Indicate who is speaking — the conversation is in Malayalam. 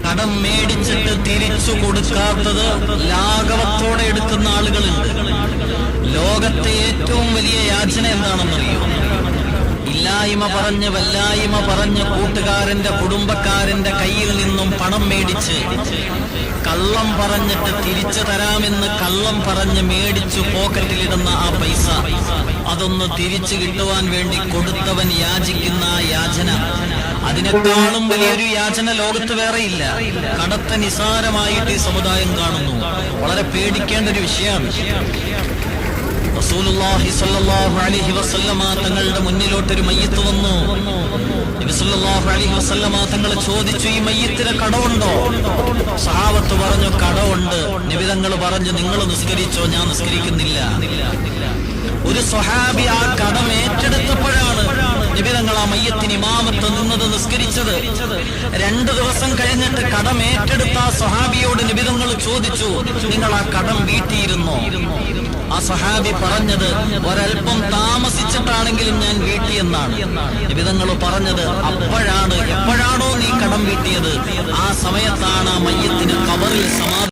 Speaker 1: കടം മേടിച്ചിട്ട് തിരിച്ചു കൊടുക്കാത്തത് ലാഘവത്തോടെ എടുക്കുന്ന ആളുകളുണ്ട്. ലോകത്തെ ഏറ്റവും വലിയ യാചന എന്താണെന്നറിയോ? ഇല്ലായ്മ പറഞ്ഞ് വല്ലായ്മ പറഞ്ഞ് കൂട്ടുകാരന്റെ കുടുംബക്കാരന്റെ കയ്യിൽ നിന്നും പണം മേടിച്ച് കള്ളം പറഞ്ഞിട്ട് തിരിച്ചു തരാമെന്ന് കള്ളം പറഞ്ഞ് മേടിച്ചു പോക്കറ്റിലിടുന്ന ആ പൈസ അതൊന്ന് തിരിച്ചു കിട്ടുവാൻ വേണ്ടി കൊടുത്തവൻ യാചിക്കുന്ന ആ യാചന, അതിനേക്കാളും വലിയൊരു യാചന ലോകത്ത് വേറെയില്ല. കടത്തെ നിസാരമായിട്ട് ഈ സമുദായം കാണുന്നു. വളരെ പേടിക്കേണ്ട ഒരു വിഷയമാണ്. റസൂലുള്ളാഹി സ്വല്ലല്ലാഹു അലൈഹി വസല്ലമ തങ്ങളുടെ മുന്നിലോട്ടൊരു മയ്യിത്ത് വന്നു. നബി സല്ലല്ലാഹു അലൈഹി വസല്ലമ തങ്ങൾ ചോദിച്ചു, ഈ മയ്യിത്തിന് കടമുണ്ടോ? സഹാബത്ത് പറഞ്ഞു, കടമുണ്ട്. നബി തങ്ങൾ പറഞ്ഞു, നിങ്ങൾ നിസ്കരിച്ചോ, ഞാൻ നിസ്കരിക്കുന്നില്ല. ഒരു സ്വഹാബി ആ കടം ഏറ്റെടുത്തപ്പോഴാണ് നബി തങ്ങൾ ആ മയ്യത്തിന് ഇമാമത്ത് നിന്നത്, നിസ്കരിച്ചത്. 2 ദിവസം കഴിഞ്ഞിട്ട് കടം ഏറ്റെടുത്ത ആ സ്വഹാബിയോട് നബി തങ്ങൾ ചോദിച്ചു, നിങ്ങൾ ആ കടം വീട്ടിയിരുന്നോ? ആ സഹാബി പറഞ്ഞത്, ഒരൽപ്പം താമസിച്ചിട്ടാണെങ്കിലും ഞാൻ വീട്ടിയെന്നാണ്. നബി തങ്ങൾ പറഞ്ഞത്, എപ്പോഴാണോ നീ കടം വീട്ടിയത് ആ സമയത്താണ് ആ മയ്യത്തിന് ഖബറിൽ സമാധി